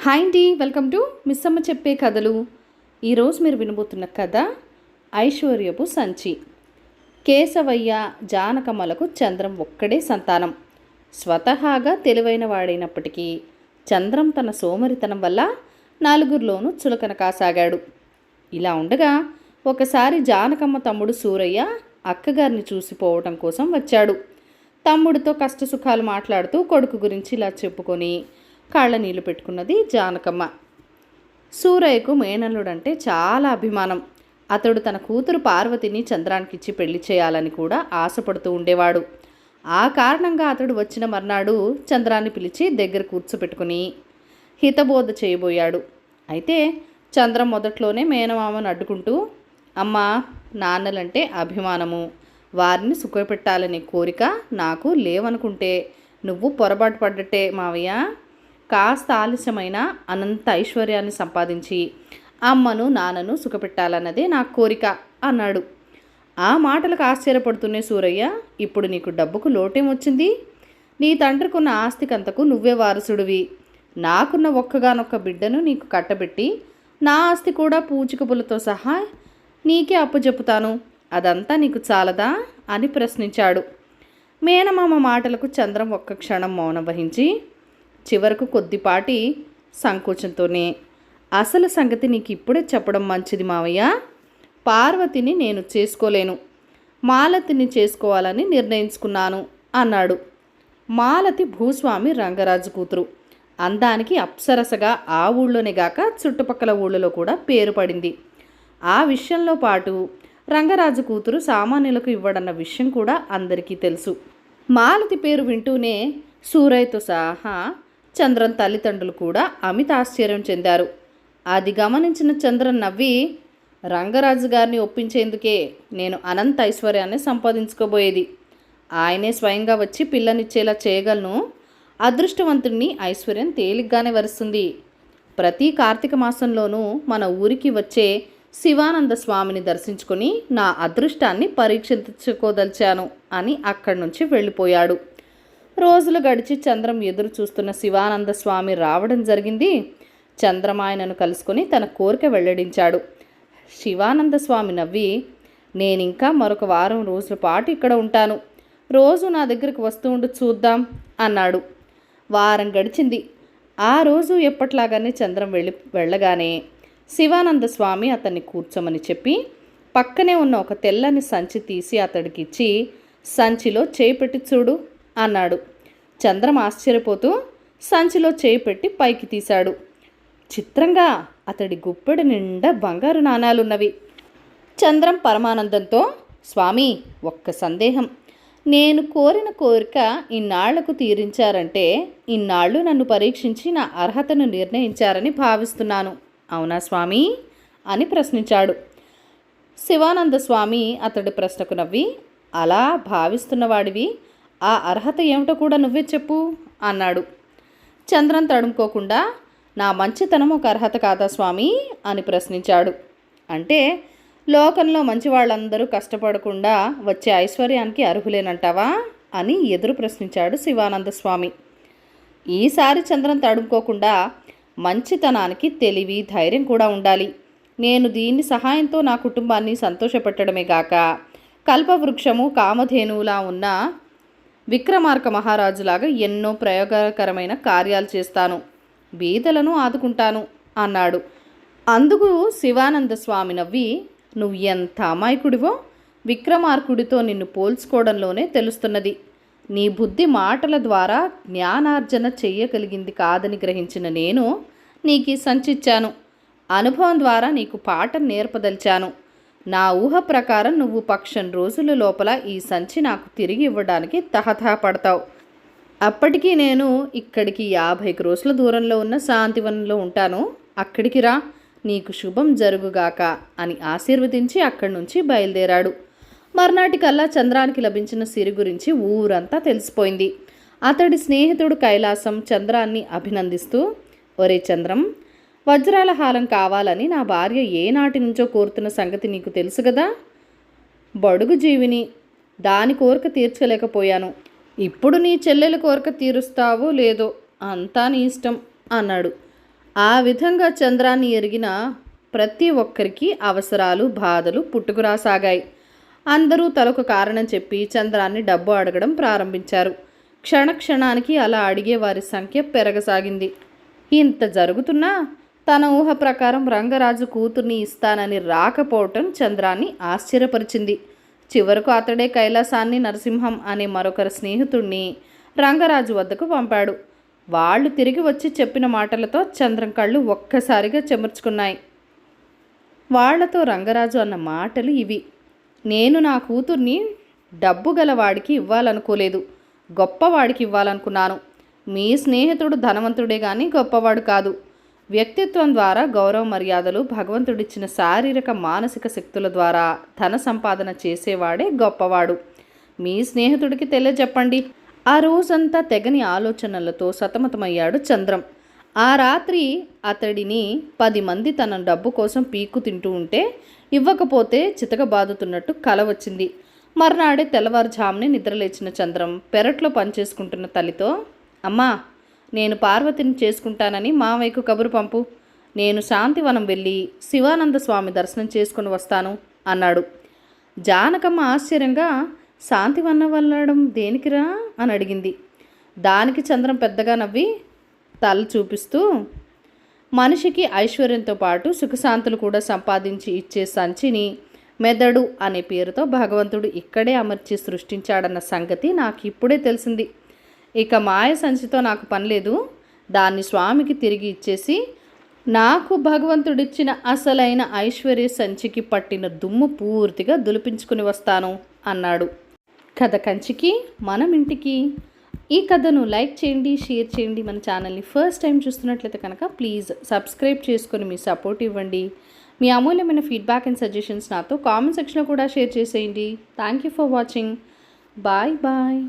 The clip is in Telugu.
హాయ్ అండి, వెల్కమ్ టు మిస్ అమ్మ చెప్పే కథలు. ఈరోజు మీరు వినబోతున్న కథ ఐశ్వర్యపు సంచి. కేశవయ్య జానకమ్మలకు చంద్రం ఒక్కడే సంతానం. స్వతహాగా తెలివైన వాడైనప్పటికీ చంద్రం తన సోమరితనం వల్ల నలుగురిలోనూ చులకన కాసాగాడు. ఇలా ఉండగా ఒకసారి జానకమ్మ తమ్ముడు సూరయ్య అక్కగారిని చూసిపోవటం కోసం వచ్చాడు. తమ్ముడితో కష్టసుఖాలు మాట్లాడుతూ కొడుకు గురించి ఇలా చెప్పుకొని కాళ్ళ నీళ్లు పెట్టుకున్నది జానకమ్మ. సూరయ్యకు మేనల్లుడంటే చాలా అభిమానం. అతడు తన కూతురు పార్వతిని చంద్రానికిచ్చి పెళ్లి చేయాలని కూడా ఆశపడుతూ ఉండేవాడు. ఆ కారణంగా అతడు వచ్చిన మర్నాడు చంద్రాన్ని పిలిచి దగ్గర కూర్చోపెట్టుకుని హితబోధ చేయబోయాడు. అయితే చంద్రం మొదట్లోనే మేనమామను అడ్డుకుంటూ, అమ్మా, నాన్నలంటే అభిమానము, వారిని సుఖపెట్టాలనే కోరిక నాకు లేవనుకుంటే నువ్వు పొరపాటు పడ్డట్టే మావయ్య. కాస్త ఆలస్యమైన అనంత ఐశ్వర్యాన్ని సంపాదించి అమ్మను నాన్నను సుఖపెట్టాలన్నదే నా కోరిక అన్నాడు. ఆ మాటలకు ఆశ్చర్యపడుతూనే సూరయ్య, ఇప్పుడు నీకు డబ్బుకు లోటేమొచ్చింది? నీ తండ్రికున్న ఆస్తికంతకు నువ్వే వారసుడివి. నాకున్న ఒక్కగానొక్క బిడ్డను నీకు కట్టబెట్టి నా ఆస్తి కూడా పూచికపులతో సహా నీకే అప్పచెప్పుతాను. అదంతా నీకు చాలదా అని ప్రశ్నించాడు. మేనమామ మాటలకు చంద్రం ఒక్క క్షణం మౌనం వహించి చివరకు కొద్దిపాటి సంకోచంతోనే, అసలు సంగతి నీకు ఇప్పుడే చెప్పడం మంచిది మావయ్య. పార్వతిని నేను చేసుకోలేను, మాలతిని చేసుకోవాలని నిర్ణయించుకున్నాను అన్నాడు. మాలతి భూస్వామి రంగరాజు కూతురు. అందానికి అప్సరసగా ఆ ఊళ్ళోనే గాక చుట్టుపక్కల ఊళ్ళలో కూడా పేరు పడింది. ఆ విషయంలో పాటు రంగరాజు కూతురు సామాన్యులకు ఇవ్వడన్న విషయం కూడా అందరికీ తెలుసు. మాలతి పేరు వింటూనే సూరయ్యతో సహా చంద్రన్ తల్లిదండ్రులు కూడా అమిత ఆశ్చర్యం చెందారు. అది గమనించిన చంద్రన్ నవ్వి, రంగరాజు గారిని ఒప్పించేందుకే నేను అనంత ఐశ్వర్యాన్ని సంపాదించుకోబోయేది. ఆయనే స్వయంగా వచ్చి పిల్లనిచ్చేలా చేయగలను. అదృష్టవంతుడిని ఐశ్వర్యం తేలిగ్గానే వరుస్తుంది. ప్రతి కార్తీక మాసంలోనూ మన ఊరికి వచ్చే శివానంద స్వామిని దర్శించుకొని నా అదృష్టాన్ని పరీక్షించుకోదలిచాను అని అక్కడి నుంచి వెళ్ళిపోయాడు. రోజులు గడిచి చంద్రం ఎదురు చూస్తున్న శివానంద స్వామి రావడం జరిగింది. చంద్రం ఆయనను కలుసుకొని తన కోరిక వెల్లడించాడు. శివానంద స్వామి నవ్వి, నేనింకా మరొక వారం రోజుల పాటు ఇక్కడ ఉంటాను. రోజు నా దగ్గరికి వస్తూ ఉండి చూద్దాం అన్నాడు. వారం గడిచింది. ఆ రోజు ఎప్పట్లాగానే చంద్రం వెళ్ళగానే శివానంద స్వామి అతన్ని కూర్చోమని చెప్పి పక్కనే ఉన్న ఒక తెల్లని సంచి తీసి అతడికిచ్చి, సంచిలో చేయి పెట్టి చూడు అన్నాడు. చంద్రం ఆశ్చర్యపోతూ సంచిలో చేయి పెట్టి పైకి తీశాడు. చిత్రంగా అతడి గుప్పెడు నిండా బంగారు నాణాలున్నవి. చంద్రం పరమానందంతో, స్వామి, ఒక్క సందేహం. నేను కోరిన కోరిక ఇన్నాళ్లకు తీరించారంటే ఇన్నాళ్ళు నన్ను పరీక్షించి నా అర్హతను నిర్ణయించారని భావిస్తున్నాను. అవునా స్వామి అని ప్రశ్నించాడు. శివానంద స్వామి అతడి ప్రశ్నకు నవ్వి, అలా భావిస్తున్నవాడివి, ఆ అర్హత ఏమిటో కూడా నువ్వే చెప్పు అన్నాడు. చంద్రన్ తడుముకోకుండా, నా మంచితనం ఒక అర్హత కాదా స్వామి అని ప్రశ్నించాడు. అంటే లోకంలో మంచి వాళ్ళందరూ కష్టపడకుండా వచ్చే ఐశ్వర్యానికి అర్హులేనంటావా అని ఎదురు ప్రశ్నించాడు శివానంద స్వామి. ఈసారి చంద్రన్ తడుముకోకుండా, మంచితనానికి తెలివి, ధైర్యం కూడా ఉండాలి. నేను దీని సహాయంతో నా కుటుంబాన్ని సంతోషపెట్టడమే గాక కల్పవృక్షము కామధేనువులా ఉన్న విక్రమార్క మహారాజులాగా ఎన్నో ప్రయోగకరమైన కార్యాలు చేస్తాను, బీదలను ఆదుకుంటాను అన్నాడు. అందుకు శివానంద స్వామి నవ్వి, నువ్వు ఎంత అమాయకుడివో విక్రమార్కుడితో నిన్ను పోల్చుకోవడంలోనే తెలుస్తున్నది. నీ బుద్ధి మాటల ద్వారా జ్ఞానార్జన చెయ్యగలిగింది కాదని గ్రహించిన నేను నీకు సంచిచ్చాను. అనుభవం ద్వారా నీకు పాఠం నేర్పదలిచాను. నా ఊహ ప్రకారం నువ్వు పక్షం రోజుల లోపల ఈ సంచి నాకు తిరిగి ఇవ్వడానికి తహతహపడతావు. అప్పటికీ నేను ఇక్కడికి 50 క్రోసుల దూరంలో ఉన్న శాంతివనంలో ఉంటాను. అక్కడికి రా, నీకు శుభం జరుగుగాక అని ఆశీర్వదించి అక్కడి నుంచి బయలుదేరాడు. మర్నాటికల్లా చంద్రానికి లభించిన సిరి గురించి ఊరంతా తెలిసిపోయింది. అతడి స్నేహితుడు కైలాసం చంద్రాన్ని అభినందిస్తూ, ఒరే చంద్రం, వజ్రాల హారం కావాలని నా భార్య ఏనాటి నుంచో కోరుతున్న సంగతి నీకు తెలుసు కదా. బడుగు జీవిని, దాని కోరిక తీర్చలేకపోయాను. ఇప్పుడు నీ చెల్లెల కోరిక తీరుస్తావో లేదో అంతా నీ ఇష్టం అన్నాడు. ఆ విధంగా చంద్రాన్ని ఎరిగిన ప్రతి ఒక్కరికి అవసరాలు బాధలు పుట్టుకురాసాగాయి. అందరూ తలకు కారణం చెప్పి చంద్రాన్ని డబ్బు అడగడం ప్రారంభించారు. క్షణక్షణానికి అలా అడిగే వారి సంఖ్య పెరగసాగింది. ఇంత జరుగుతున్నా తన ఊహ ప్రకారం రంగరాజు కూతుర్ని ఇస్తానని రాకపోవటం చంద్రాన్ని ఆశ్చర్యపరిచింది. చివరకు అతడే కైలాసాన్ని నరసింహం అనే మరొకరి స్నేహితుణ్ణి రంగరాజు వద్దకు పంపాడు. వాళ్ళు తిరిగి వచ్చి చెప్పిన మాటలతో చంద్రం కళ్ళు ఒక్కసారిగా చెమర్చుకున్నాయి. వాళ్లతో రంగరాజు అన్న మాటలు ఇవి: నేను నా కూతుర్ని డబ్బు గలవాడికి ఇవ్వాలనుకోలేదు, గొప్పవాడికి ఇవ్వాలనుకున్నాను. మీ స్నేహితుడు ధనవంతుడే కానీ గొప్పవాడు కాదు. వ్యక్తిత్వం ద్వారా గౌరవ మర్యాదలు, భగవంతుడిచ్చిన శారీరక మానసిక శక్తుల ద్వారా ధన సంపాదన చేసేవాడే గొప్పవాడు. మీ స్నేహితుడికి తెలియజెప్పండి. ఆ రోజంతా తెగని ఆలోచనలతో సతమతమయ్యాడు చంద్రం. ఆ రాత్రి అతడిని 10 మంది తన డబ్బు కోసం పీక్కు తింటూ ఉంటే ఇవ్వకపోతే చితకబాదుతున్నట్టు కల వచ్చింది. మర్నాడే తెల్లవారుజామునే నిద్రలేచిన చంద్రం పెరట్లో పనిచేసుకుంటున్న తల్లితో, అమ్మా, నేను పార్వతిని చేసుకుంటానని మావయ్యకు కబురు పంపు. నేను శాంతివనం వెళ్ళి శివానంద స్వామి దర్శనం చేసుకుని వస్తాను అన్నాడు. జానకమ్మ ఆశ్చర్యంగా, శాంతివనం వెళ్ళడం దేనికిరా అని అడిగింది. దానికి చంద్రం పెద్దగా నవ్వి తల చూపిస్తూ, మనిషికి ఐశ్వర్యంతో పాటు సుఖశాంతులు కూడా సంపాదించి ఇచ్చే సంచిని మెదడు అనే పేరుతో భగవంతుడు ఇక్కడే అమర్చి సృష్టించాడన్న సంగతి నాకు ఇప్పుడే తెలిసింది. ఇక మాయ సంచితో నాకు పనిలేదు. దాన్ని స్వామికి తిరిగి ఇచ్చేసి నాకు భగవంతుడిచ్చిన అసలైన ఐశ్వర్య సంచికి పట్టిన దుమ్ము పూర్తిగా దులిపించుకుని వస్తాను అన్నాడు. కథ కంచికి మనం ఇంటికి. ఈ కథను లైక్ చేయండి, షేర్ చేయండి. మన ఛానల్ని ఫస్ట్ టైం చూస్తున్నట్లయితే కనుక ప్లీజ్ సబ్స్క్రైబ్ చేసుకొని మీ సపోర్ట్ ఇవ్వండి. మీ అమూల్యమైన ఫీడ్బ్యాక్ అండ్ సజెషన్స్ నాతో కామెంట్ సెక్షన్లో కూడా షేర్ చేసేయండి. Thank you for watching. Bye bye.